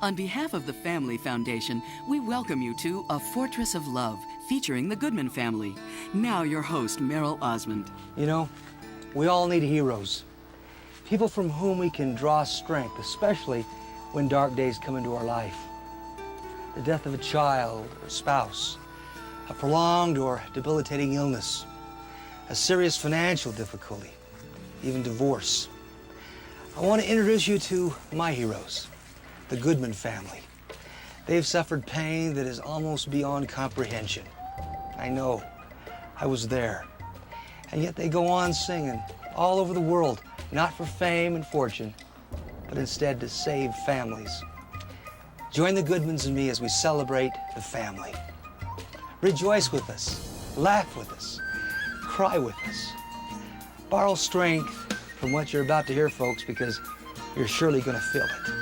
On behalf of the Family Foundation, we welcome you to A Fortress of Love, featuring the Goodman family. Now your host, Merrill Osmond. You know, we all need heroes. People from whom we can draw strength, especially when dark days come into our life. The death of a child or spouse, a prolonged or debilitating illness, a serious financial difficulty, even divorce. I want to introduce you to my heroes, the Goodman family. They've suffered pain that is almost beyond comprehension. I know, I was there. And yet they go on singing all over the world, not for fame and fortune, but instead to save families. Join the Goodmans and me as we celebrate the family. Rejoice with us, laugh with us, cry with us. Borrow strength from what you're about to hear, folks, because you're surely going to feel it.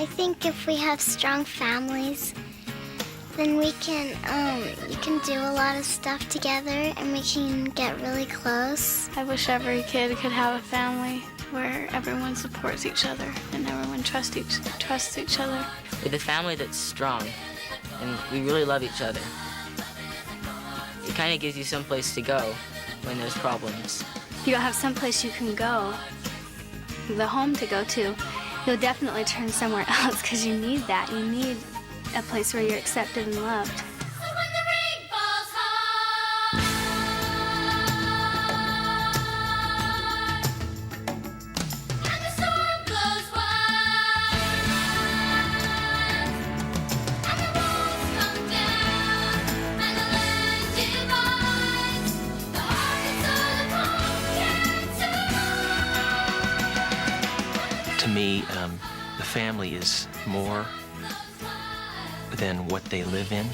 I think if we have strong families, then we can, you can do a lot of stuff together and we can get really close. I wish every kid could have a family where everyone supports each other and everyone trusts each other. With a family that's strong and we really love each other, it kind of gives you some place to go when there's problems. If you don't have some place you can go, the home to go to, you'll definitely turn somewhere else because you need that. You need a place where you're accepted and loved. To me, the family is more than what they live in,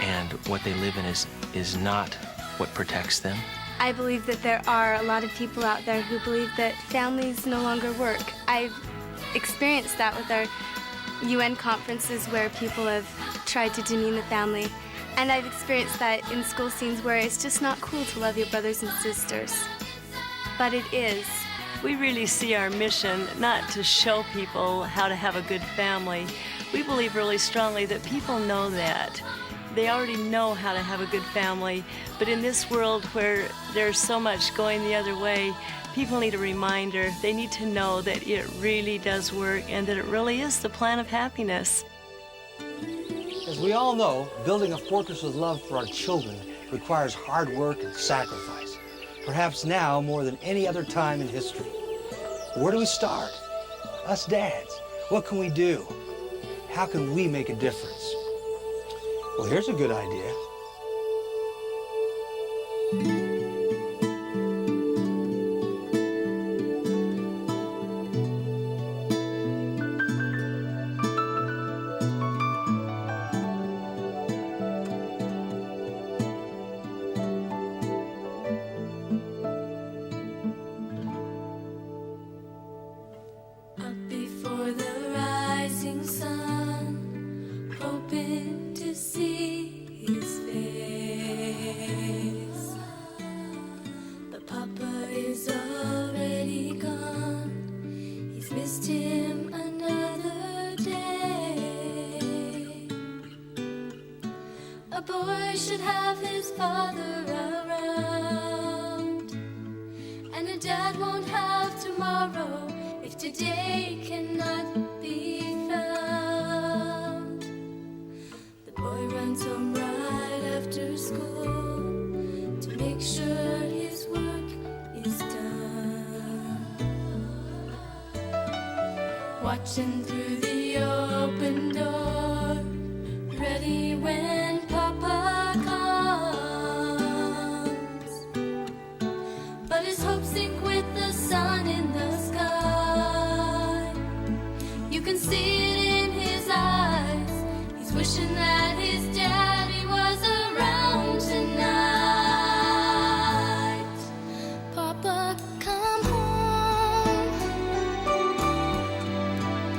and what they live in is not what protects them. I believe that there are a lot of people out there who believe that families no longer work. I've experienced that with our UN conferences where people have tried to demean the family. And I've experienced that in school scenes where it's just not cool to love your brothers and sisters. But it is. We really see our mission not to show people how to have a good family. We believe really strongly that people know that. They already know how to have a good family, but in this world where there's so much going the other way, people need a reminder. They need to know that it really does work and that it really is the plan of happiness. As we all know, building a fortress of love for our children requires hard work and sacrifice, perhaps now more than any other time in history. Where do we start? Us dads, what can we do? How can we make a difference? Well, here's a good idea. Up before the rising sun, hoping to see his face. But Papa is already gone. He's missed him another day. A boy should have his father around, and a dad won't have tomorrow if today cannot be found. The boy runs home right after school to make sure his work is done. Watching through the open door, ready when Papa comes. But his hopes sink with the sun in the sky. You can see it in his eyes. He's wishing that his daddy was around tonight. Papa, come home.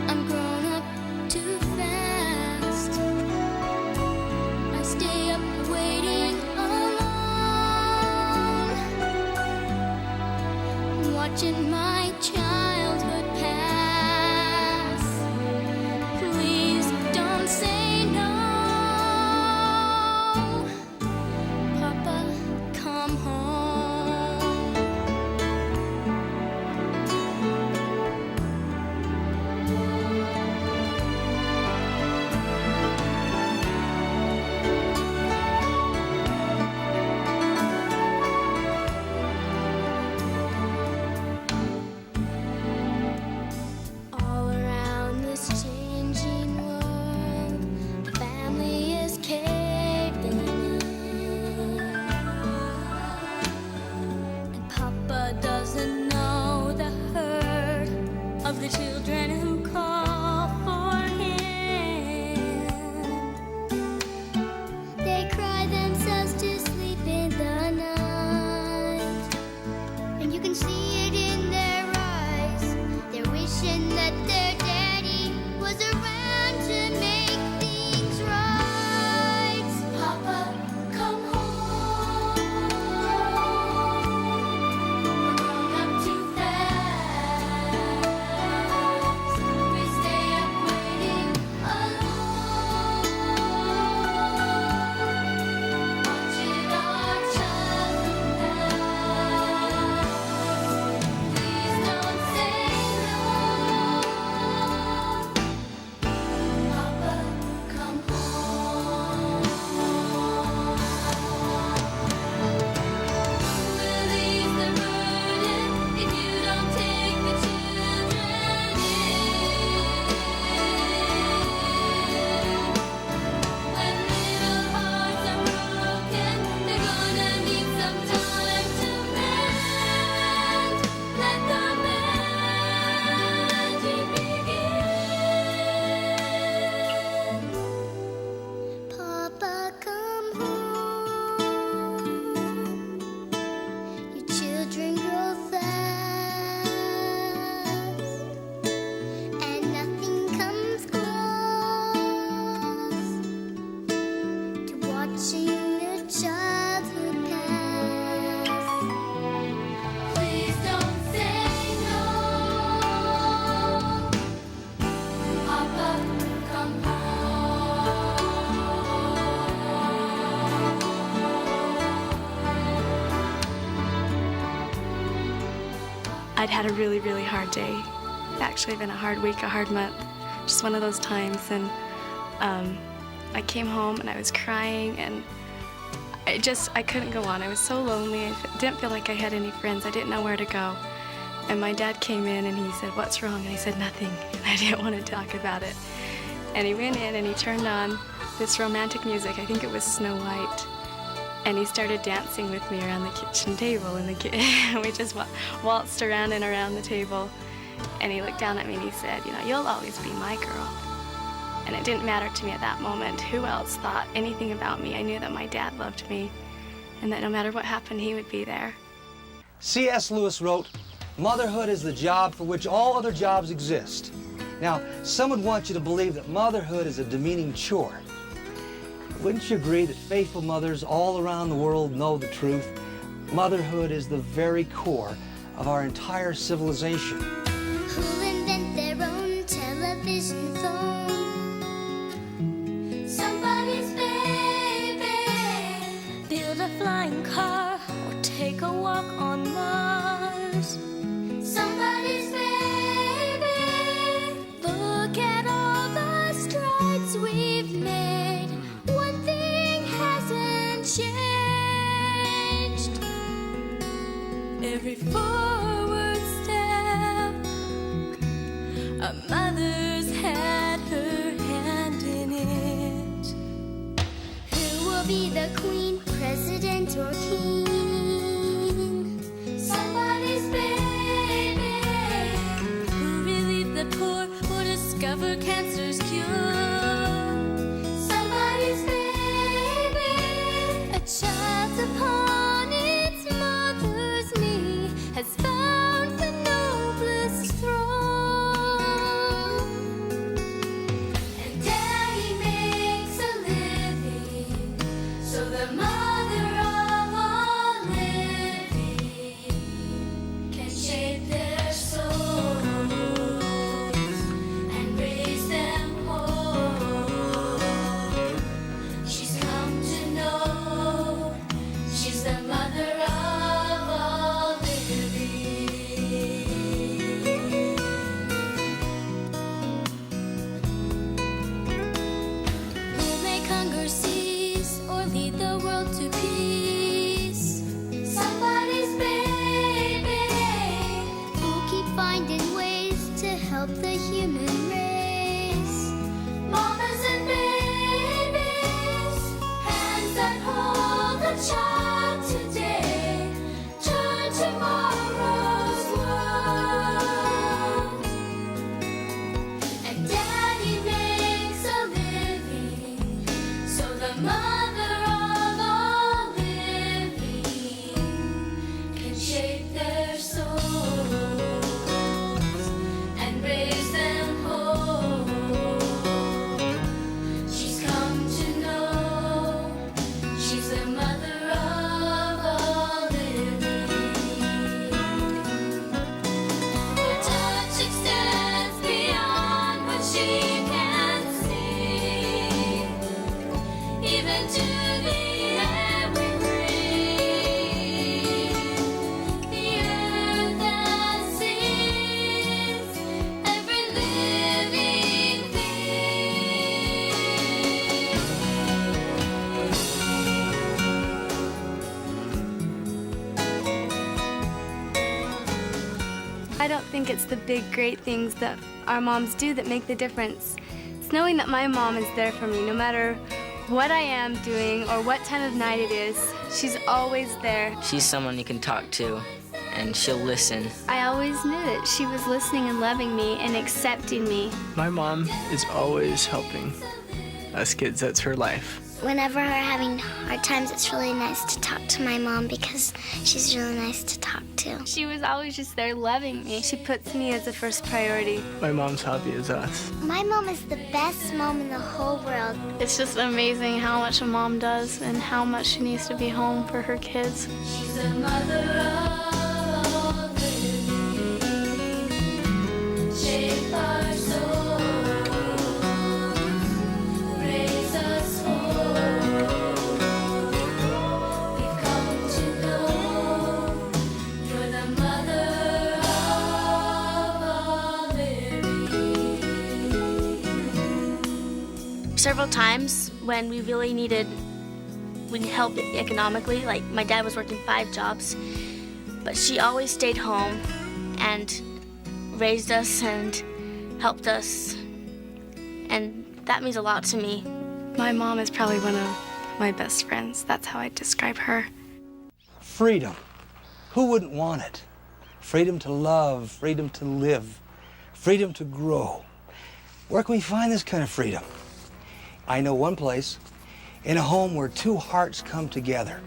I'm grown up too fast. I stay up waiting alone, watching my childhood pass. Please don't say no. I'd had a really, really hard day. Actually, been a hard week, a hard month. Just one of those times. And I came home and I was crying, and I couldn't go on. I was so lonely. I didn't feel like I had any friends. I didn't know where to go. And my dad came in and he said, "What's wrong?" And I said, "Nothing." And I didn't want to talk about it. And he went in and he turned on this romantic music. I think it was Snow White. And he started dancing with me around the kitchen table. And we just waltzed around and around the table. And he looked down at me and he said, "You know, you'll always be my girl." And it didn't matter to me at that moment who else thought anything about me. I knew that my dad loved me and that no matter what happened, he would be there. C.S. Lewis wrote, "Motherhood is the job for which all other jobs exist." Now, some would want you to believe that motherhood is a demeaning chore. Wouldn't you agree that faithful mothers all around the world know the truth? Motherhood is the very core of our entire civilization. Who'll invent their own television phone? Somebody's baby. Build a flying car or take a walk on Mars. Somebody's baby. Look at all the strides we've made. One thing hasn't changed. Every forward step, a mother's had her hand in it. Who will be the queen, president, or king? Somebody's baby. Who relieved the poor or discover cancer's cure? Somebody's baby. A child upon its mother's knee has found the noblest throne. And daddy makes a living, so the mother of all living can shape their souls and raise them whole. She's come to know she's the mother of all living. Who'll make hunger cease or lead the world to peace? Somebody's baby. Who'll keep finding ways to help the human race? Mamas and babies, hands that hold the child today, turn tomorrow's world. And daddy makes a living, so the mother of all living can shape their souls and raise them whole. She's come to know she's the mother of all living. Her touch extends beyond what she can see, even to the air we breathe, the earth that sees every living thing. I don't think it's the big, great things that our moms do that make the difference. It's knowing that my mom is there for me no matter what I am doing or what time of night it is. She's always there. She's someone you can talk to, and she'll listen. I always knew that she was listening and loving me and accepting me. My mom is always helping us kids. That's her life. Whenever we're having hard times, it's really nice to talk to my mom because she's really nice to talk to. She was always just there loving me. She puts me as the first priority. My mom's hobby is us. My mom is the best mom in the whole world. It's just amazing how much a mom does and how much she needs to be home for her kids. She's the mother of all living. Shape our souls, raise us whole. We've come to know you're the mother of several times when we really needed help economically. Like my dad was working 5 jobs, but she always stayed home and raised us and helped us, and that means a lot to me. My mom is probably one of my best friends. That's how I describe her. Freedom. Who wouldn't want it? Freedom to love, freedom to live, freedom to grow. Where can we find this kind of freedom? I know one place, in a home where 2 hearts come together,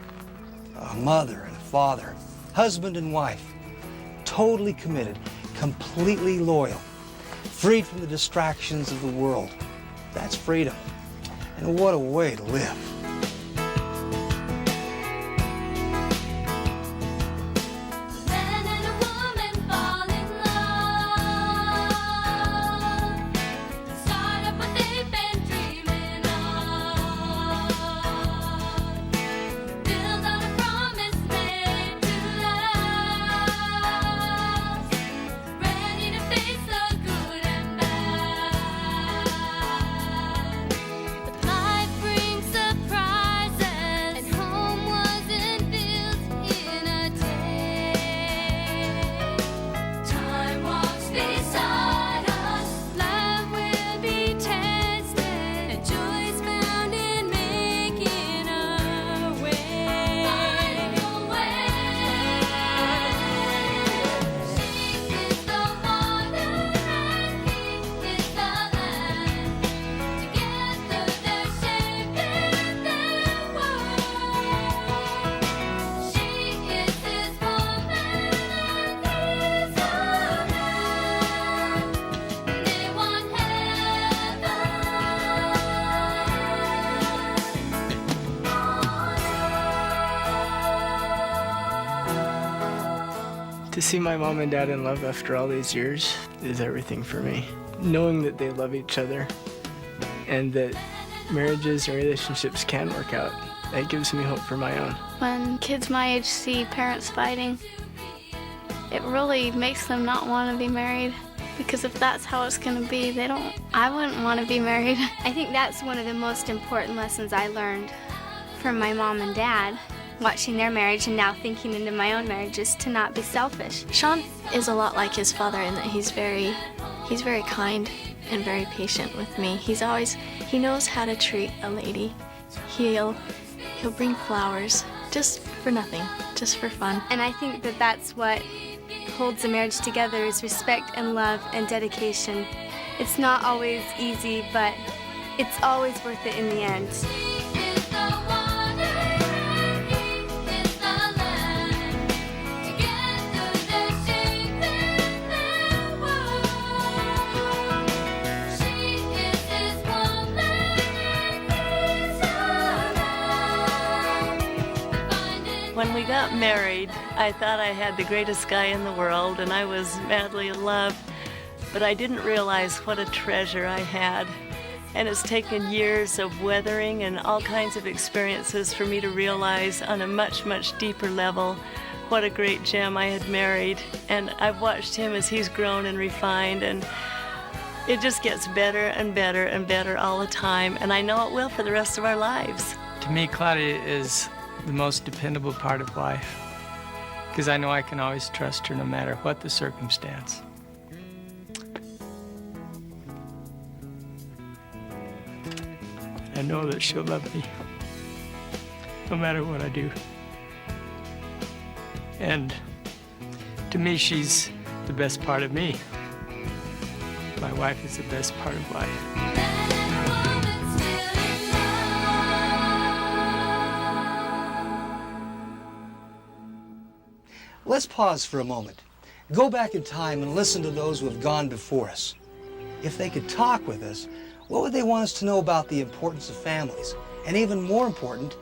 a mother and a father, husband and wife, totally committed, completely loyal, freed from the distractions of the world. That's freedom. And what a way to live. Man and a woman fall in love. Start up what they've been dreaming of. Build on a promise made to last. Ready to face the good and bad. But life brings surprises, and home wasn't built in a day. Time walks beside us, love will be tested, and joy's found in making a way. Find a way. She is the water and he is the land. Together they're shaping their world. She is his woman and he's a man. They want To see my mom and dad in love after all these years is everything for me. Knowing that they love each other and that marriages and relationships can work out, that gives me hope for my own. When kids my age see parents fighting, it really makes them not want to be married. Because if that's how it's going to be, I wouldn't want to be married. I think that's one of the most important lessons I learned from my mom and dad, watching their marriage and now thinking into my own marriage, is to not be selfish. Sean is a lot like his father in that he's very kind and very patient with me. He knows how to treat a lady. He'll bring flowers just for nothing, just for fun. And I think that that's what holds a marriage together, is respect and love and dedication. It's not always easy, but it's always worth it in the end. She is the water and he is the land. Together they're shaping their world. She is his woman and he's a man. When we got married, I thought I had the greatest guy in the world and I was madly in love, but I didn't realize what a treasure I had. And it's taken years of weathering and all kinds of experiences for me to realize on a much, much deeper level what a great gem I had married. And I've watched him as he's grown and refined, and it just gets better and better and better all the time, and I know it will for the rest of our lives. To me, Claudia is the most dependable part of life, because I know I can always trust her no matter what the circumstance. I know that she'll love me no matter what I do. And to me, she's the best part of me. My wife is the best part of life. Let's pause for a moment. Go back in time and listen to those who have gone before us. If they could talk with us, what would they want us to know about the importance of families? And even more important,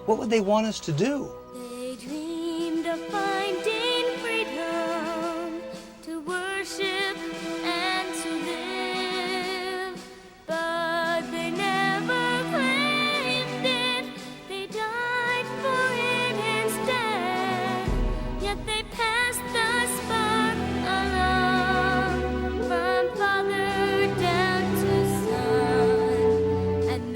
what would they want us to do? They dreamed of finding freedom to worship and to live, but they never claimed it. They died for it instead. Yet they passed the spark along from father down to son, and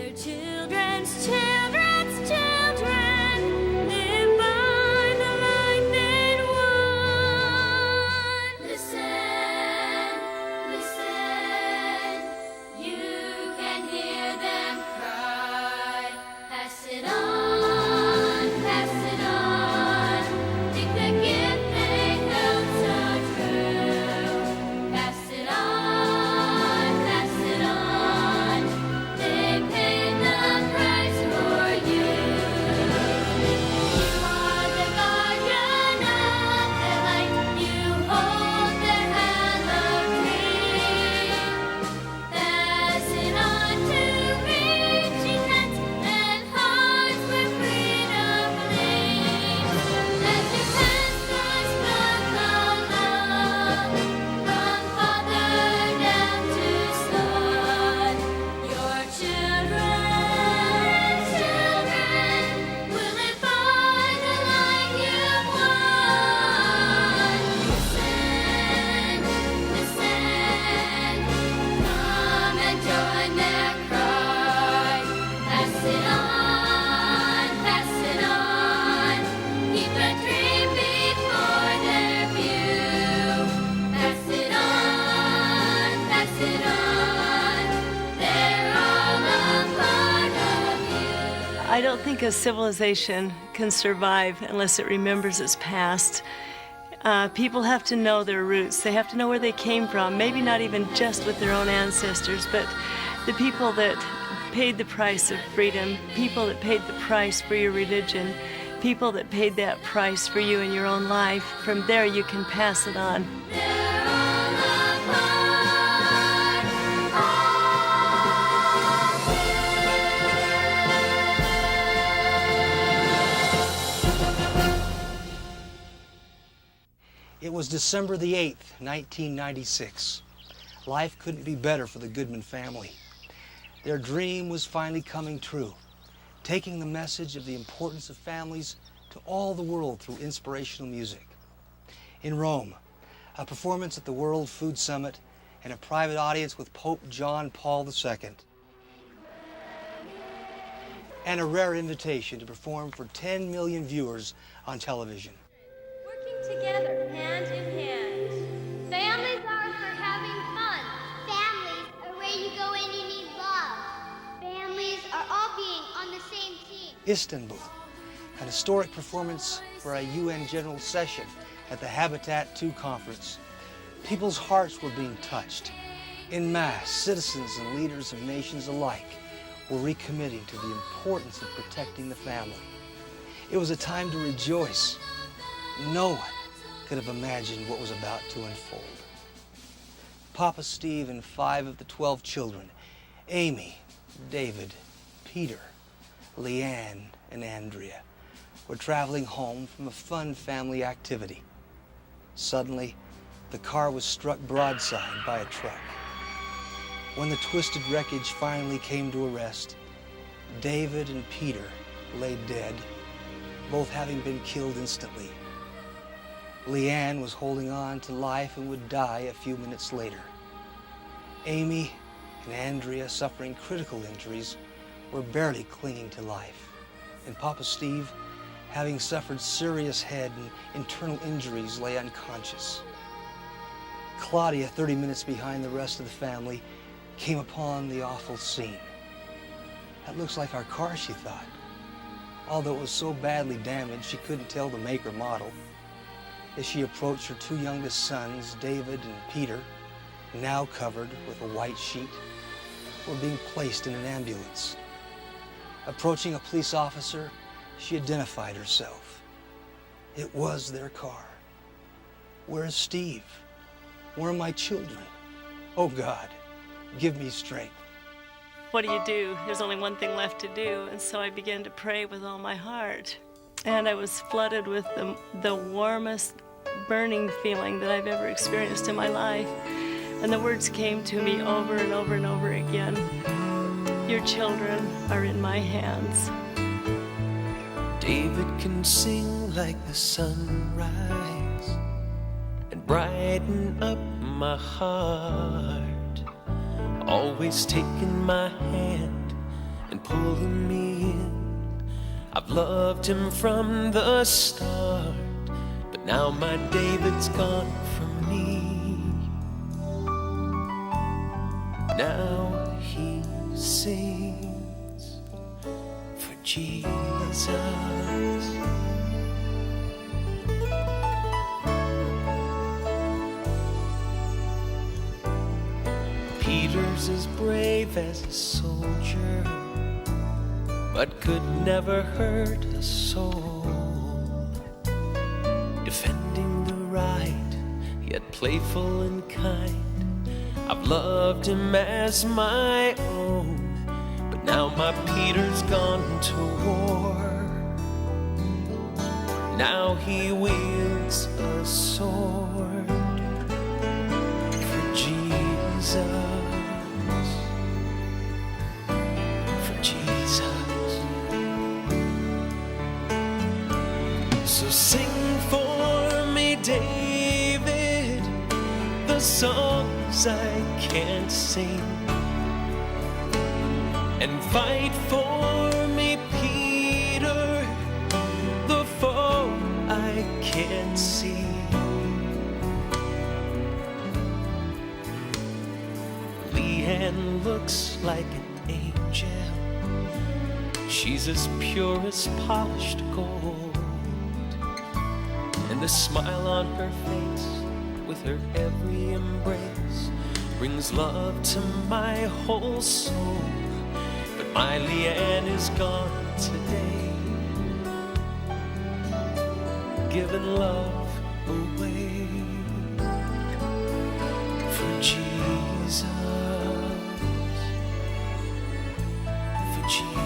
I don't think a civilization can survive unless it remembers its past. People have to know their roots. They have to know where they came from, maybe not even just with their own ancestors, but the people that paid the price of freedom, people that paid the price for your religion, people that paid that price for you in your own life. From there, you can pass it on. It was December the 8th, 1996. Life couldn't be better for the Goodman family. Their dream was finally coming true, taking the message of the importance of families to all the world through inspirational music. In Rome, a performance at the World Food Summit and a private audience with Pope John Paul II. And a rare invitation to perform for 10 million viewers on television. Working together, hand in hand. Families are for having fun. Families are where you go when you need love. Families are all being on the same team. Istanbul, an historic performance for a UN General Session at the Habitat II Conference. People's hearts were being touched. En masse, citizens and leaders of nations alike were recommitting to the importance of protecting the family. It was a time to rejoice. No one could have imagined what was about to unfold. Papa Steve and 5 of the 12 children, Amy, David, Peter, Leanne, and Andrea, were traveling home from a fun family activity. Suddenly, the car was struck broadside by a truck. When the twisted wreckage finally came to a rest, David and Peter lay dead, both having been killed instantly. Leanne was holding on to life and would die a few minutes later. Amy and Andrea, suffering critical injuries, were barely clinging to life. And Papa Steve, having suffered serious head and internal injuries, lay unconscious. Claudia, 30 minutes behind the rest of the family, came upon the awful scene. That looks like our car, she thought. Although it was so badly damaged, she couldn't tell the make or model. As she approached her 2 youngest sons, David and Peter, now covered with a white sheet, were being placed in an ambulance. Approaching a police officer, she identified herself. It was their car. Where is Steve? Where are my children? Oh God, give me strength. What do? There's only one thing left to do. And so I began to pray with all my heart. And I was flooded with the warmest, burning feeling that I've ever experienced in my life. And the words came to me over and over and over again. Your children are in my hands. David can sing like the sunrise and brighten up my heart. Always taking my hand and pulling me in. I've loved him from the start, but now my David's gone from me. Now he sings for Jesus. Peter's as brave as a soldier, but could never hurt a soul. Defending the right, yet playful and kind. I've loved him as my own, but now my Peter's gone to war. Now he wields a sword for Jesus. So sing for me, David, the songs I can't sing, and fight for me, Peter, the foe I can't see. Leanne looks like an angel. She's as pure as polished gold, and the smile on her face with her every embrace brings love to my whole soul. But my Leanne is gone today, giving love away for Jesus, for Jesus.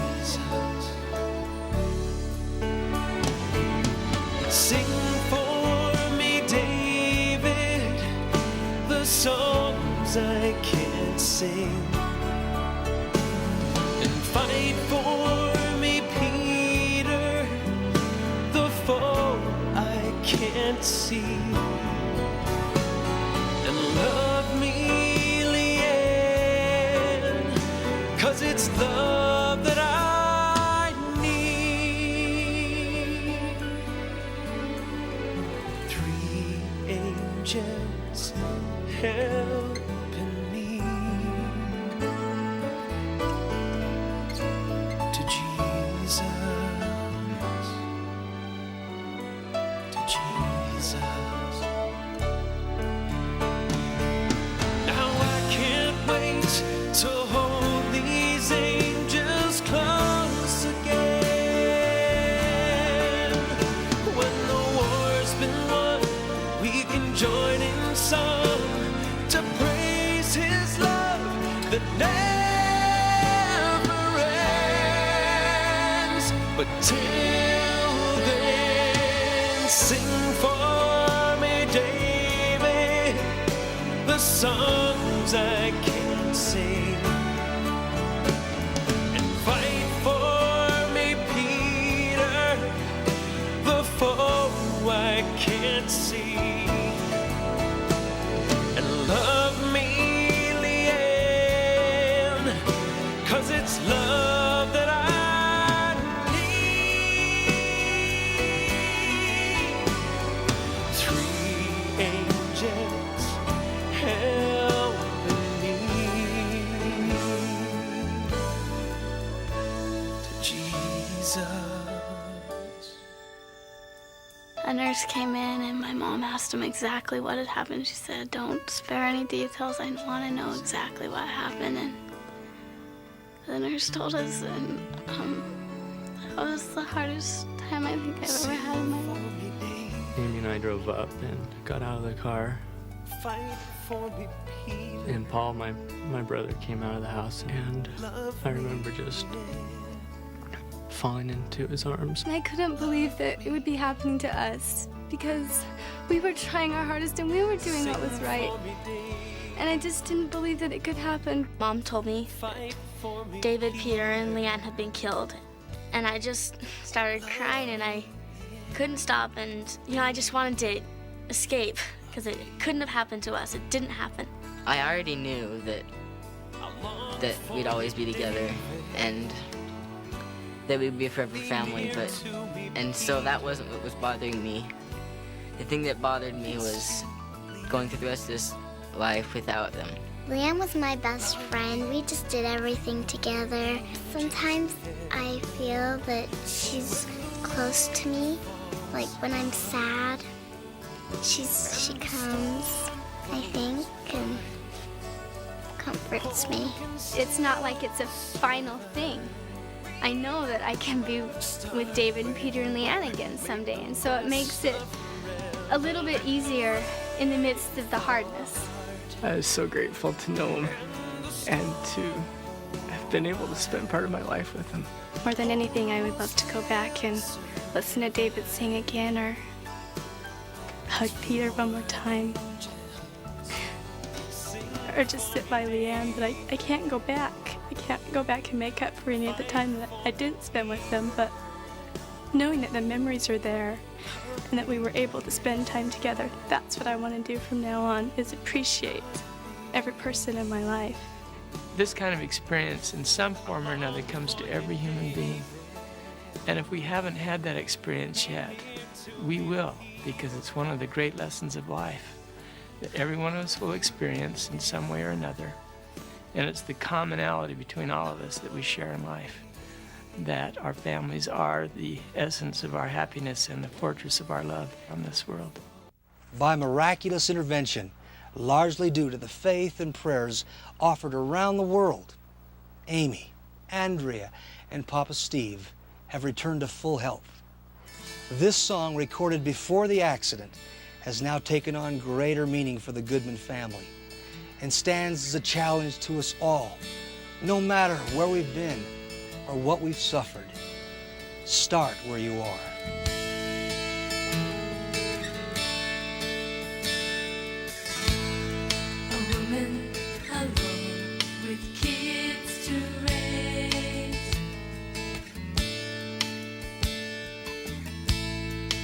Sing for me, David, the songs I can't sing, and fight for me, Peter, the foe I can't see, and love me, Leanne, 'cause it's love that I need. 3 angels helping me to Jesus, to Jesus. Now I can't wait to hold these angels close again. When the war's been won, we can join in song to praise His love that never ends. But till then, sing for me, David, the songs I can't sing, and fight for me, Peter, the foe I can't see, and love me, Leanne, 'cause it's love that I need. 3 angels helping me to Jesus. A nurse came in and my mom asked him exactly what had happened. She said, "Don't spare any details. I want to know exactly what happened." And the nurse told us, and that was the hardest time I think I've ever had in my life. Amy and I drove up and got out of the car, Fight for me, Peter. and Paul, my brother, came out of the house, and I remember just falling into his arms. I couldn't believe that it would be happening to us because we were trying our hardest and we were doing what was right. And I just didn't believe that it could happen. Mom told me David, Peter, and Leanne had been killed. And I just started crying and I couldn't stop. And, I just wanted to escape because it couldn't have happened to us. It didn't happen. I already knew that we'd always be together and that we'd be a forever family, and so that wasn't what was bothering me. The thing that bothered me was going through the rest of this life without them. Leanne was my best friend. We just did everything together. Sometimes I feel that she's close to me. Like when I'm sad, she comes, I think, and comforts me. It's not like it's a final thing. I know that I can be with David and Peter and Leanne again someday, and so it makes it a little bit easier in the midst of the hardness. I was so grateful to know him and to have been able to spend part of my life with him. More than anything, I would love to go back and listen to David sing again or hug Peter one more time. Or just sit by Leanne, but I can't go back. I can't go back and make up for any of the time that I didn't spend with them, but knowing that the memories are there and that we were able to spend time together, that's what I want to do from now on, is appreciate every person in my life. This kind of experience in some form or another comes to every human being. And if we haven't had that experience yet, we will, because it's one of the great lessons of life that every one of us will experience in some way or another. And it's the commonality between all of us that we share in life. that our families are the essence of our happiness and the fortress of our love on this world. By miraculous intervention, largely due to the faith and prayers offered around the world, Amy, Andrea, and Papa Steve have returned to full health. This song, recorded before the accident, has now taken on greater meaning for the Goodman family and stands as a challenge to us all, no matter where we've been or what we've suffered. Start where you are. A woman alone with kids to raise.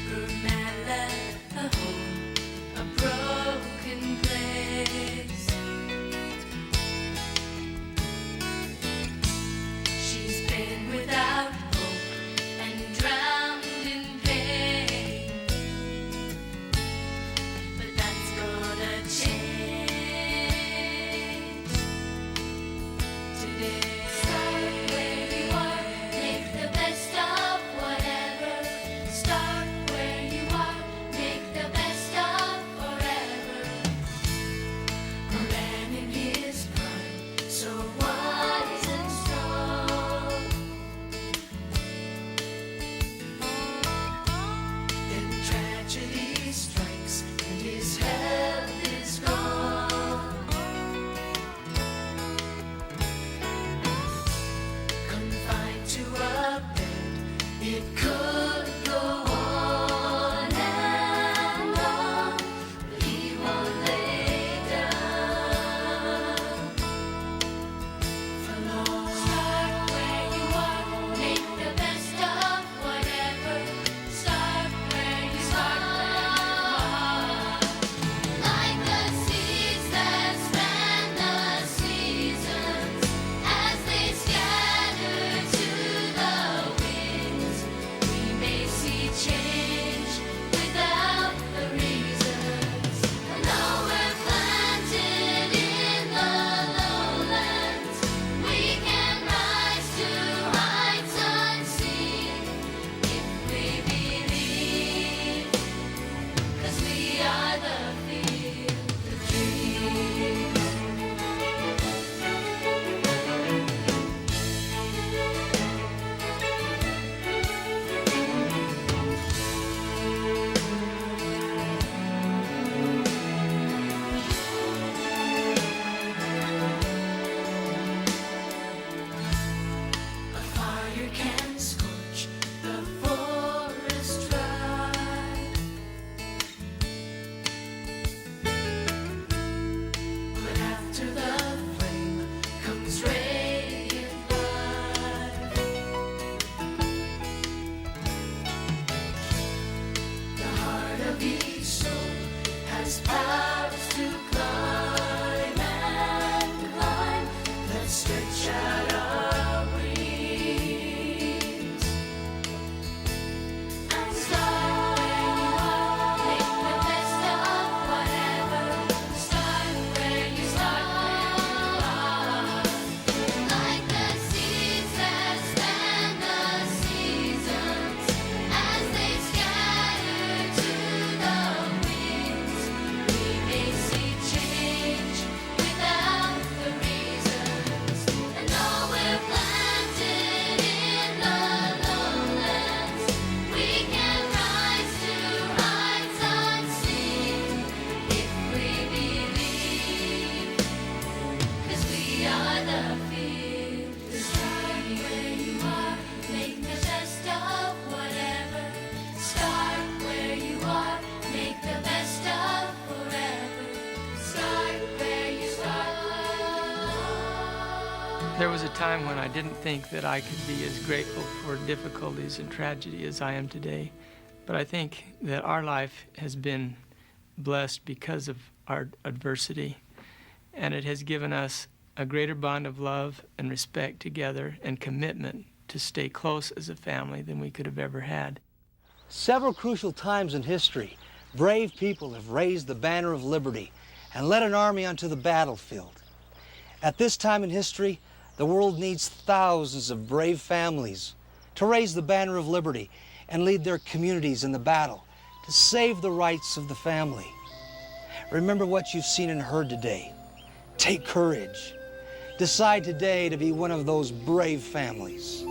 Her man left a home, a broken place. She's been without hope and drowned in pain. But that's gonna change today. Start where you are, make the best of whatever. Start where you are, make the best of forever. A man in his prime, so wise and strong. Then tragedy strikes and his health is gone. Confined to a bed, it could go on and on, but he won't lay down for long. Start where you are, make the best of whatever. Start where you are, like the seeds that span the seasons as they scatter to the winds. We may see change without the reasons. And though we're planted in the lowlands, we can rise to heights unseen if we believe, 'cause we are the field of dreams. A fire can scorch the forest dry, but after the flame comes radiant light. The heart of each soul has powers to climb and climb. Let's stretch out our wings and start where you are, make the best of whatever. Start where you are, like the seeds that span the seasons as they scatter to the winds. We may see change without the reasons. And though we're planted in the lowlands, we can rise to heights unseen if we believe, 'cause we are the field. Start where you are, make the best of whatever. Start where you are, make the best of forever. Start where you start. There was a time when I didn't think that I could be as grateful for difficulties and tragedy as I am today. But I think that our life has been blessed because of our adversity, and it has given us a greater bond of love and respect together and commitment to stay close as a family than we could have ever had. Several crucial times in history, brave people have raised the banner of liberty and led an army onto the battlefield. At this time in history, the world needs thousands of brave families to raise the banner of liberty and lead their communities in the battle to save the rights of the family. Remember what you've seen and heard today. Take courage. Decide today to be one of those brave families.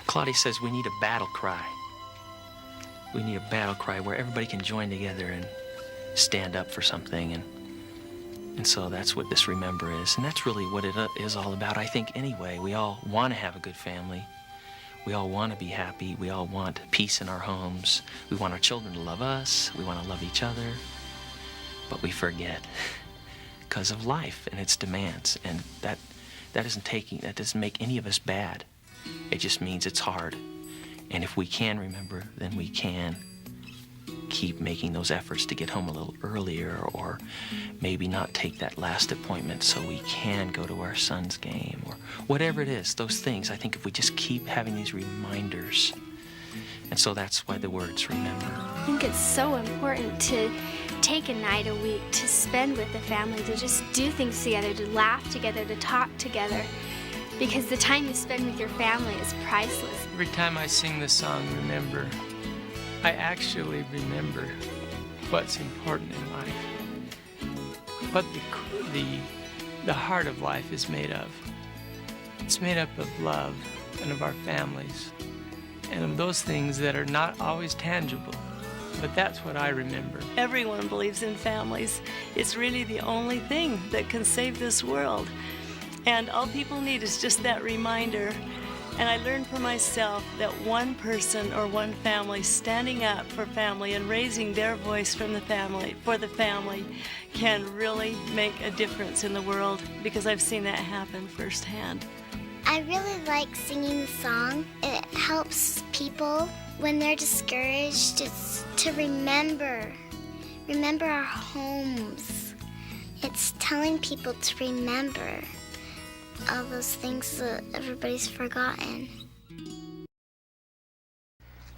Claudia says we need a battle cry. We need a battle cry where everybody can join together and stand up for something. And so that's what this Remember is. And that's really what it is all about, I think, anyway. We all want to have a good family. We all want to be happy. We all want peace in our homes. We want our children to love us. We want to love each other. But we forget because of life and its demands. And that doesn't make any of us bad. It just means it's hard. And if we can remember, then we can keep making those efforts to get home a little earlier, or maybe not take that last appointment so we can go to our son's game, or whatever it is, those things. I think if we just keep having these reminders, and so that's why the words remember. I think it's so important to take a night a week to spend with the family, to just do things together, to laugh together, to talk together, because the time you spend with your family is priceless. Every time I sing the song, Remember, I actually remember what's important in life, what the heart of life is made of. It's made up of love and of our families and of those things that are not always tangible, but that's what I remember. Everyone believes in families. It's really the only thing that can save this world. And all people need is just that reminder. And I learned for myself that one person or one family standing up for family and raising their voice from the family, for the family, can really make a difference in the world, because I've seen that happen firsthand. I really like singing the song. It helps people when they're discouraged. It's to remember our homes. It's telling people to remember all those things that everybody's forgotten.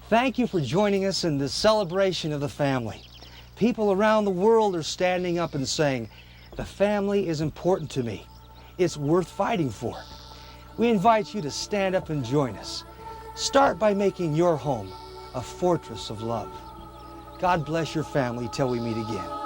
Thank you for joining us in this celebration of the family. People around the world are standing up and saying, the family is important to me. It's worth fighting for. We invite you to stand up and join us. Start by making your home a fortress of love. God bless your family till we meet again.